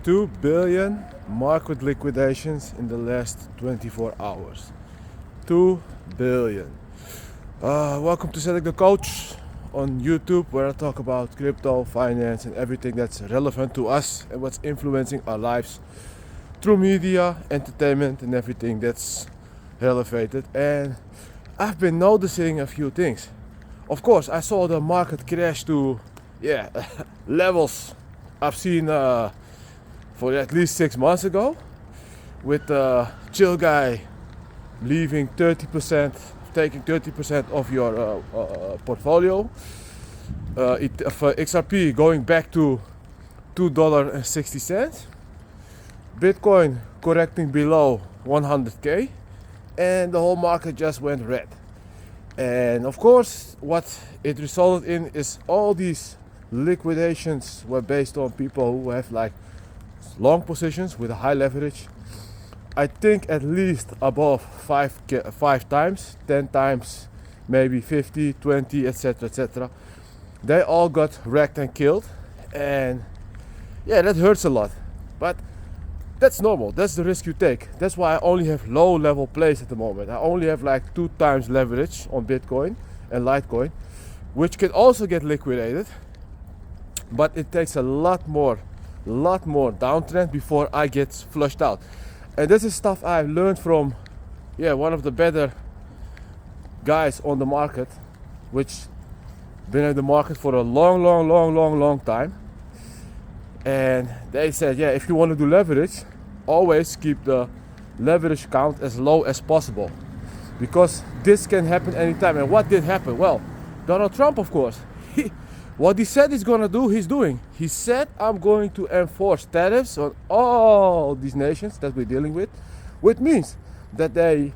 2 billion market liquidations in the last 24 hours. 2 billion. Welcome to Cedric the Coach on YouTube, where I talk about crypto, finance, and everything that's relevant to us and what's influencing our lives through media, entertainment, and everything that's relevant. And I've been noticing a few things. Of course, I saw the market crash to levels I've seen for at least 6 months ago, with the chill guy leaving 30%, taking 30% of your portfolio. For XRP going back to $2.60. Bitcoin correcting below 100k, and the whole market just went red. And of course, what it resulted in is all these liquidations were based on people who have like long positions with a high leverage. I think at least above 5 times, 10 times, maybe 50, 20, etc., etc. They all got wrecked and killed, and yeah, that hurts a lot. But that's normal. That's the risk you take. That's why I only have low level plays at the moment. I only have like 2 times leverage on Bitcoin and Litecoin, which can also get liquidated. But it takes a lot more downtrend before I get flushed out. And this is stuff I've learned from one of the better guys on the market, which been in the market for a long time. And they said, if you want to do leverage, always keep the leverage count as low as possible, because this can happen anytime. And what did happen? Well, Donald Trump, of course, what he said he's going to do, he's doing. He said, I'm going to enforce tariffs on all these nations that we're dealing with, which means that they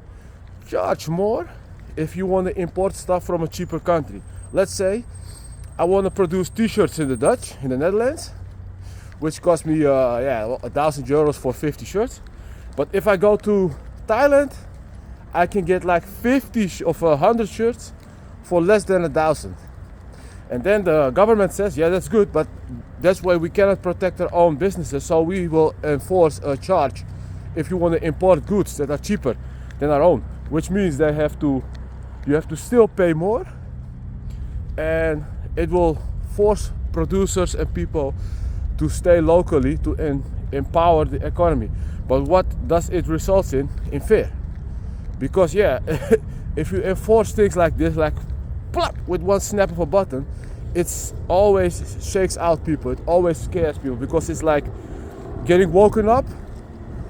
charge more if you want to import stuff from a cheaper country. Let's say I want to produce t-shirts in the Dutch, in the Netherlands, which cost me €1,000 for 50 shirts. But if I go to Thailand, I can get like 50 of 100 shirts for less than 1,000. And then the government says, that's good, but that's why we cannot protect our own businesses, so we will enforce a charge if you want to import goods that are cheaper than our own, which means you have to still pay more, and it will force producers and people to stay locally to empower the economy. But what does it result in? In fear. Because if you enforce things like this, like plop, with one snap of a button, it's always shakes out people. It always scares people, because it's like getting woken up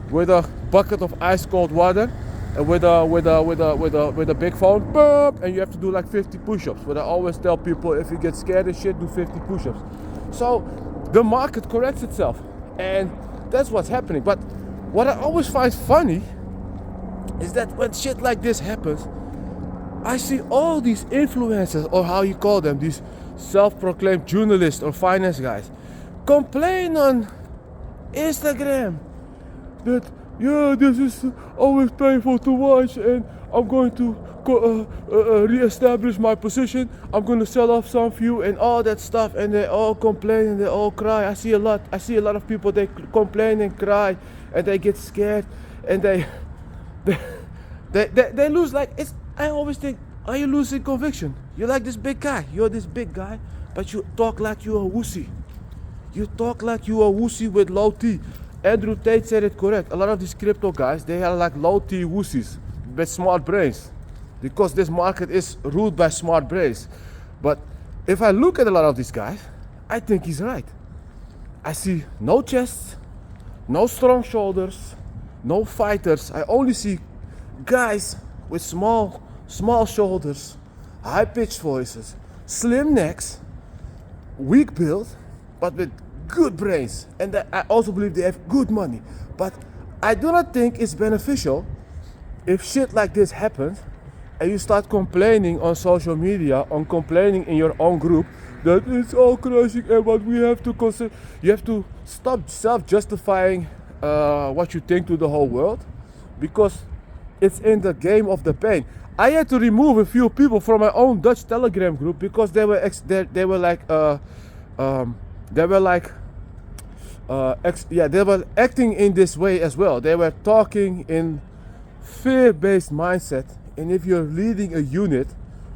with a bucket of ice cold water and with a big phone, boop, and you have to do like 50 push-ups. But I always tell people, if you get scared and shit, do 50 push-ups. So the market corrects itself, and that's what's happening. But what I always find funny is that when shit like this happens, I see all these influencers, or how you call them, these self-proclaimed journalists or finance guys, complain on Instagram that this is always painful to watch, and I'm going to re-establish my position. I'm going to sell off some few and all that stuff, and they all complain and they all cry. I see a lot of people, they complain and cry, and they get scared, and they lose. Like, I always think, are you losing conviction? You're like this big guy. You're this big guy, but you talk like you're a wussy. You talk like you're a wussy with low T. Andrew Tate said it correct. A lot of these crypto guys, they are like low T wussies with smart brains, because this market is ruled by smart brains. But if I look at a lot of these guys, I think he's right. I see no chests, no strong shoulders, no fighters. I only see guys with small shoulders, high-pitched voices, slim necks, weak build, but with good brains. And I also believe they have good money. But I do not think it's beneficial if shit like this happens and you start complaining on social media, complaining in your own group that it's all crashing and what we have to consider. You have to stop self-justifying what you think to the whole world, because it's in the game of the pain. I had to remove a few people from my own Dutch Telegram group because they were they were acting in this way as well. They were talking in fear-based mindset, and if you're leading a unit,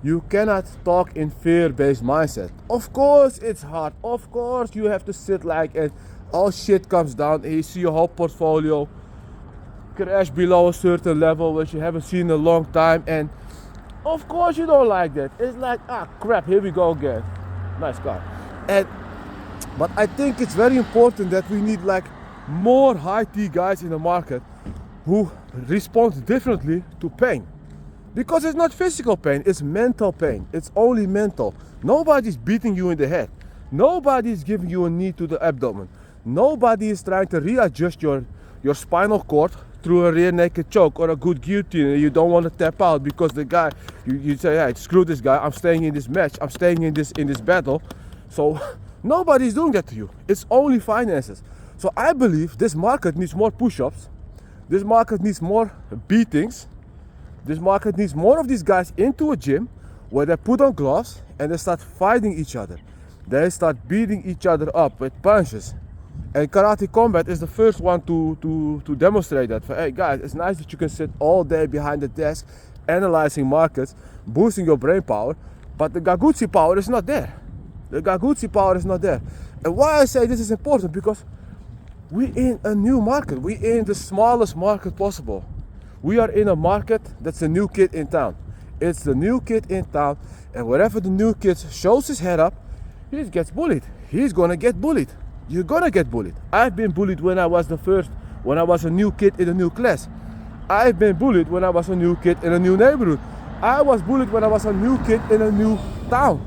you cannot talk in fear-based mindset. Of course it's hard. Of course you have to sit like and all shit comes down and you see your whole portfolio crash below a certain level which you haven't seen in a long time, and of course you don't like that. It's like, ah crap, here we go again. Nice car. But I think it's very important that we need like more high T guys in the market who respond differently to pain. Because it's not physical pain, it's mental pain. It's only mental. Nobody's beating you in the head. Nobody's giving you a knee to the abdomen. Nobody is trying to readjust your spinal cord through a rear naked choke or a good guillotine, and you don't want to tap out because the guy, you say, hey, screw this guy, I'm staying in this match, I'm staying in this battle. So nobody's doing that to you. It's only finances. So I believe this market needs more push-ups. This market needs more beatings. This market needs more of these guys into a gym where they put on gloves and they start fighting each other. They start beating each other up with punches. And Karate Combat is the first one to demonstrate that. For, hey guys, it's nice that you can sit all day behind the desk analyzing markets, boosting your brain power, but the Gagutsi power is not there. The Gagutsi power is not there. And why I say this is important, because we in a new market. We in the smallest market possible. We are in a market that's a new kid in town. It's the new kid in town, and wherever the new kid shows his head up, he gets bullied. He's gonna get bullied. You're gonna get bullied. I've been bullied when I was a new kid in a new class. I've been bullied when I was a new kid in a new neighborhood. I was bullied when I was a new kid in a new town.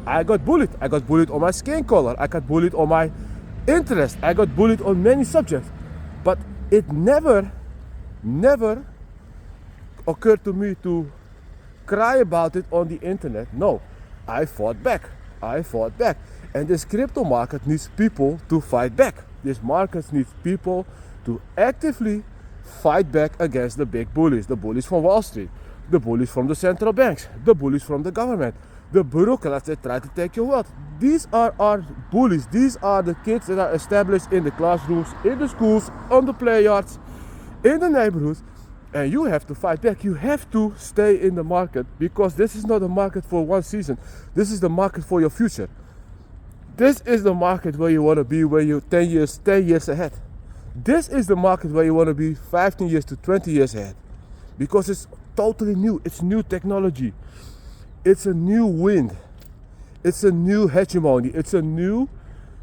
I got bullied. I got bullied on my skin color. I got bullied on my interest. I got bullied on many subjects. But it never occurred to me to cry about it on the internet. No, I fought back. And this crypto market needs people to fight back. This market needs people to actively fight back against the big bullies. The bullies from Wall Street, the bullies from the central banks, the bullies from the government, the bureaucrats that try to take your wealth. These are our bullies. These are the kids that are established in the classrooms, in the schools, on the play yards, in the neighborhoods. And you have to fight back. You have to stay in the market, because this is not a market for one season. This is the market for your future. This is the market where you want to be, where you're 10 years ahead. This is the market where you want to be 15 years to 20 years ahead. Because it's totally new. It's new technology. It's a new wind. It's a new hegemony. It's a new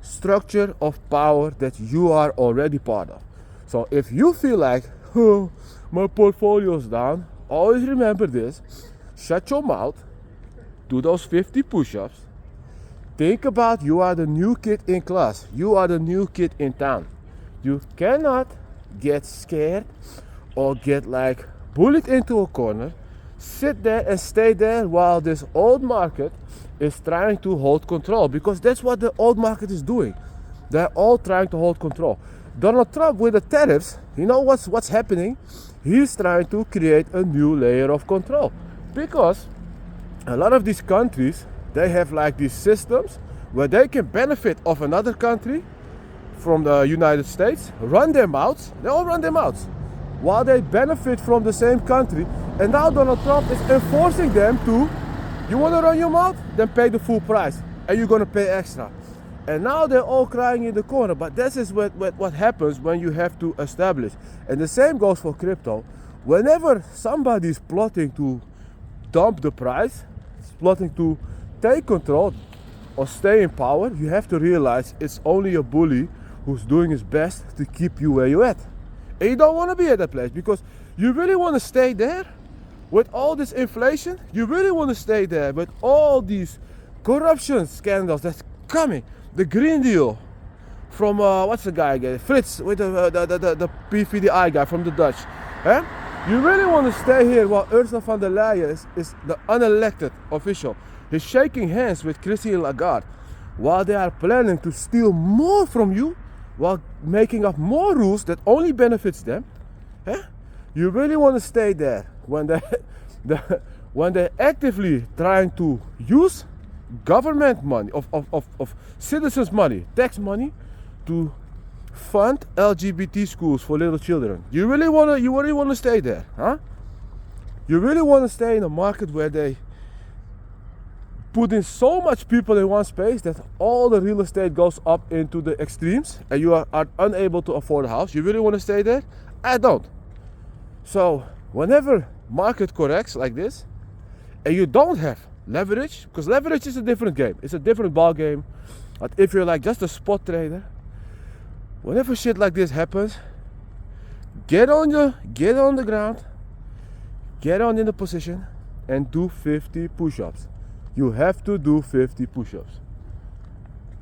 structure of power that you are already part of. So if you feel like, oh, my portfolio's down, always remember this. Shut your mouth. Do those 50 push-ups. Think about, you are the new kid in class. You are the new kid in town. You cannot get scared or get like bullied into a corner. Sit there and stay there while this old market is trying to hold control, because that's what the old market is doing. They're all trying to hold control. Donald Trump with the tariffs, you know what's happening? He's trying to create a new layer of control, because a lot of these countries, they have like these systems where they can benefit of another country from the United States, run their mouths, they all run their mouths, while they benefit from the same country. And now Donald Trump is enforcing them to, you want to run your mouth? Then pay the full price, and you're going to pay extra. And now they're all crying in the corner. But this is what happens when you have to establish. And the same goes for crypto. Whenever somebody is plotting to dump the price, plotting to take control or stay in power, you have to realize it's only a bully who's doing his best to keep you where you're at. And you don't want to be at that place, because you really want to stay there with all this inflation. You really want to stay there with all these corruption scandals that's coming. The Green Deal from, what's the guy again? Fritz, with the PVDI guy from the Dutch. Eh? You really want to stay here while Ursula von der Leyen is the unelected official. He's shaking hands with Christine Lagarde while they are planning to steal more from you, while making up more rules that only benefits them. Eh? You really want to stay there when they're actively trying to use government money, of citizens' money, tax money, to fund LGBT schools for little children. You really wanna stay there, huh? You really wanna stay in a market where they put in so much people in one space that all the real estate goes up into the extremes and you are unable to afford a house? You really wanna stay there? I don't. So whenever market corrects like this and you don't have leverage, because leverage is a different game, it's a different ball game. But if you're like just a spot trader, whenever shit like this happens, get on the ground, get on in the position and do 50 push-ups. You have to do 50 push-ups.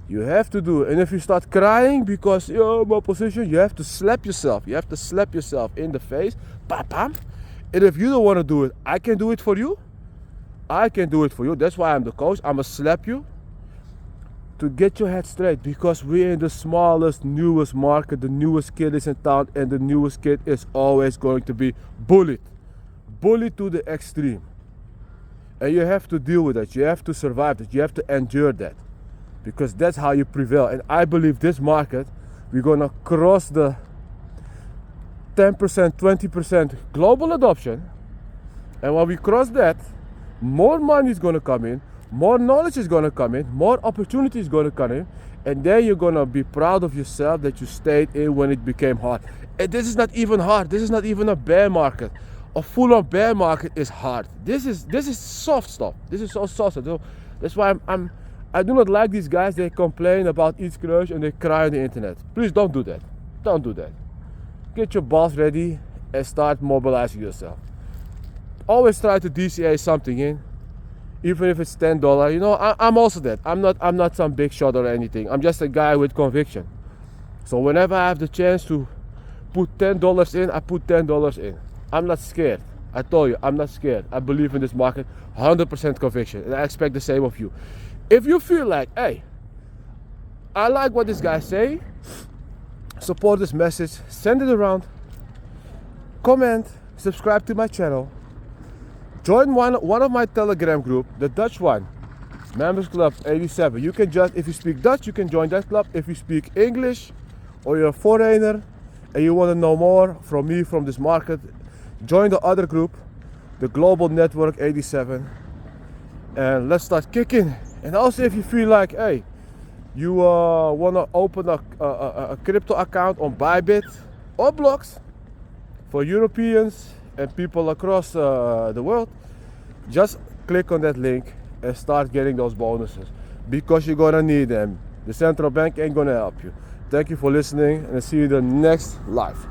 You have to do it. And if you start crying because you're in my position, you have to slap yourself. You have to slap yourself in the face. Bam, bam. And if you don't want to do it, I can do it for you. I can do it for you. That's why I'm the coach. I'm going to slap you to get your head straight, because we're in the smallest, newest market. The newest kid is in town, and the newest kid is always going to be bullied. Bullied to the extreme. And you have to deal with that. You have to survive that. You have to endure that, because that's how you prevail. And I believe this market, we're going to cross the 10%, 20% global adoption. And when we cross that, more money is going to come in, more knowledge is going to come in, more opportunity is going to come in, and then you're going to be proud of yourself that you stayed in when it became hard. And this is not even hard. This is not even a bear market. A full-on bear market is hard. This is soft stuff. This is so soft stuff. That's why I do not like these guys. They complain about each crush and they cry on the internet. Please don't do that. Don't do that. Get your balls ready and start mobilizing yourself. Always try to DCA something in, even if it's $10. You know, I'm also that. I'm not some big shot or anything. I'm just a guy with conviction. So whenever I have the chance to put $10 in, I put $10 in. I'm not scared. I told you, I'm not scared. I believe in this market, 100% conviction, and I expect the same of you. If you feel like, hey, I like what this guy's saying, support this message, send it around, comment, subscribe to my channel, join one of my Telegram group, the Dutch one, Members Club 87. You can just, if you speak Dutch, you can join that club. If you speak English or you're a foreigner and you want to know more from me, from this market, join the other group, the Global Network 87, and let's start kicking. And also, if you feel like, hey, you want to open a crypto account on Bybit or blocks for Europeans and people across the world, just click on that link and start getting those bonuses, because you're gonna need them. The central bank ain't gonna help you. Thank you for listening, and I'll see you in the next live.